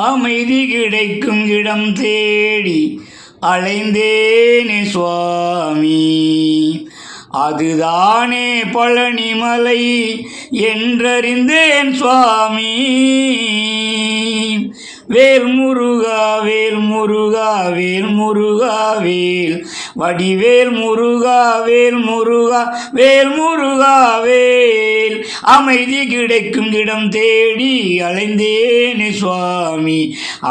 அமைதி கிடைக்கும் இடம் தேடி அலைந்தேனே சுவாமி. அதுதானே பழனிமலை என்றறிந்தேன் சுவாமி. வேல் முருகா வேல் முருகா வேல் முருகா வேல் வடிவேல் முருகா வேல் முருகா வேல் முருகா வேல். அமைதி கிடைக்கும் இடம் தேடி அலைந்தேனே சுவாமி.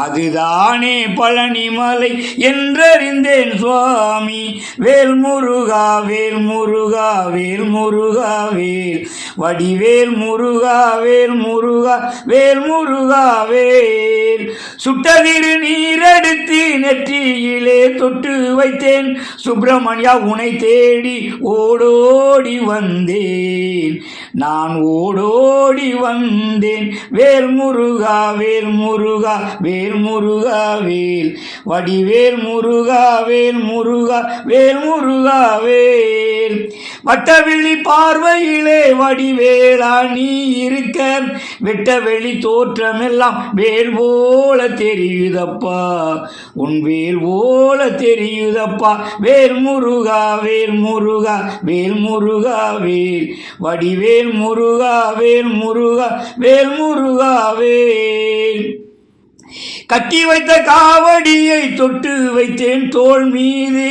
அதுதானே பழனிமலை என்றறிந்தேன் சுவாமி. வேல் முருகா வேல் முருகா வேல் முருகா வேல் வடிவேல் முருகா வேல் முருகா வேல் முருகா வேல். சுட்டதிரு நீரெடுத்து நெற்றியிலே தொட்டு வைத்தேன். சுப்பிரமணியா உனை தேடி ஓடோடி வந்தேன். நான் ஓடோடி வந்தேன். வேல் முருகா வேல் முருகா வேல் முருகா வேல் வடிவேல் முருகா வேல் முருகா வேல் முருகா வேல். வட்டவெளி பார்வையிலே வடிவேலா நீ இருக்க, வெட்டவெளி தோற்றமெல்லாம் வேல் போல தெரியுதப்பா. உன் வேல் போல தெரியுதப்பா. வேல் முருகா வேல் முருகா வேல் முருகா வேல் வடிவேல் முருகா வேல் முருகா வேல் முருகா வேல். கட்டி வைத்த காவடியை தொட்டு வைத்தேன் தோள் மீது.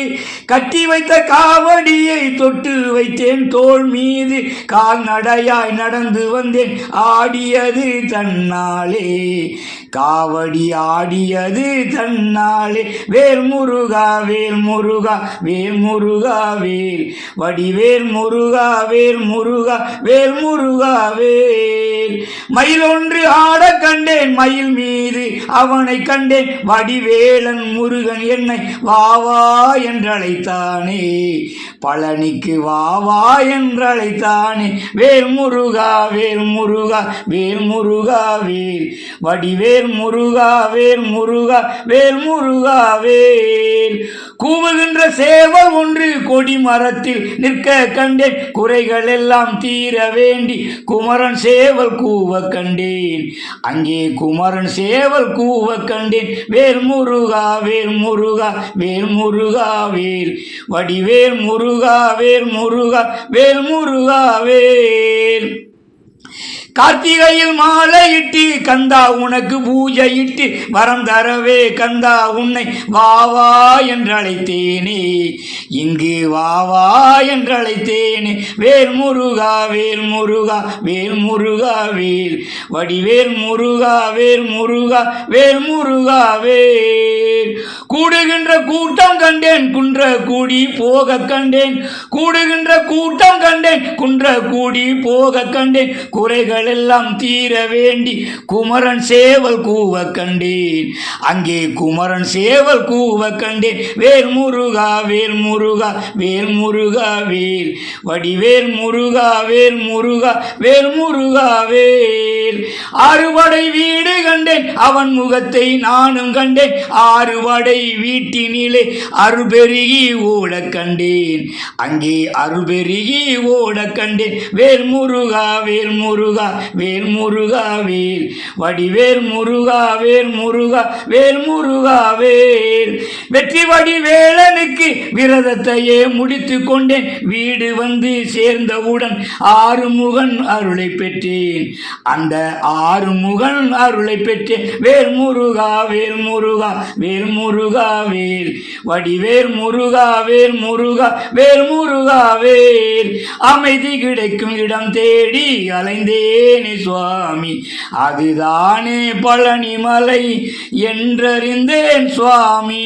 கட்டி வைத்த காவடியை தொட்டு வைத்தேன் தோள் மீது. கால்நடையாய் நடந்து வந்தேன் ஆடியது தன்னாலே. காவடி ஆடியது தன்னாலே. வேல் முருகா வேல் முருகா வேல் முருகா வேல் வடிவேல் முருகா வேல் முருகா வேல் முருகா வேல். மயில் ஒன்று ஆட கண்டேன் மயில் மீது அவனை கண்டேன். வடிவேலன் முருகன் என்னை வாவா என்றழைத்தானே. பழனிக்கு வாவா என்றழைத்தானே. வேல் முருகா வேல் முருகா வேல் முருகா வேல் வடிவேல் முருகா வேல் முருகா வேல் முருகா வேல். கூவுகின்ற சேவல் ஒன்று கொடி மரத்தில் நிற்க கண்டேன். குறைகள் எல்லாம் தீர வேண்டி குமரன் சேவல் கூவ கண்டேன். அங்கே குமரன் சேவல் கூவ கண்டேன். வேல் முருகா வேல் முருகா வேல் முருகா வேல் வடிவேல் முருகா வேல் முருகா வேல் முருகா வேல். கார்த்திகையில் மாலையிட்டு கந்தா உனக்கு பூஜையிட்டு வரம் தரவே கந்தா உன்னை வாவா என்றழைத்தேனே. இங்கு வாவா என்றழைத்தேனே. வேல் முருகா வேல் முருகா வேல் முருகா வேல் வடிவேல் முருகா வேல் முருகா வேல் முருகா வேல். கூடுகின்ற கூட்டம் கண்டேன் குன்ற கூடி போக கண்டேன். கூடுகின்ற கூட்டம் கண்டேன் குன்ற கூடி போக கண்டேன். குறைகள் எல்லாம் தீர வேண்டி குமரன் சேவல் கூவ கண்டேன். அங்கே குமரன் சேவல் கூவ கண்டேன். வேல் முருகா வேல் முருகா வேல் முருகா வேல் வடிவேல் முருகா வேல் முருகா வேல் முருகா வேல். ஆறுபடை வீடு கண்டேன் அவன் முகத்தை நானும் கண்டேன். ஆறுபடை வீட்டினிலே அருள் பெருகி ஓட கண்டேன். அங்கே அருள் பெருகி ஓட கண்டேன். வேல் முருகா வேல் முருகா வேல் முருகா வேல் வடிவேல் முருகா வேல் முருகா வேல் முருகா வேல். வெற்றி வடிவேலனுக்கு விரதத்தையே முடித்து கொண்டேன். வீடு வந்து சேர்ந்தவுடன் ஆறுமுகன் அருளை பெற்றேன். அந்த ஆறுமுகன் அருளை பெற்றேன். வேல் முருகா வேல் முருகா வேல் முருகா வேல் வடிவேல் முருகா வேல் முருகா வேல் முருகா வேல். அமைதி கிடைக்கும் இடம் தேடி அலைந்தேனே சுவாமி. அதுதானே பழனிமலை என்றறிந்தேன் சுவாமி.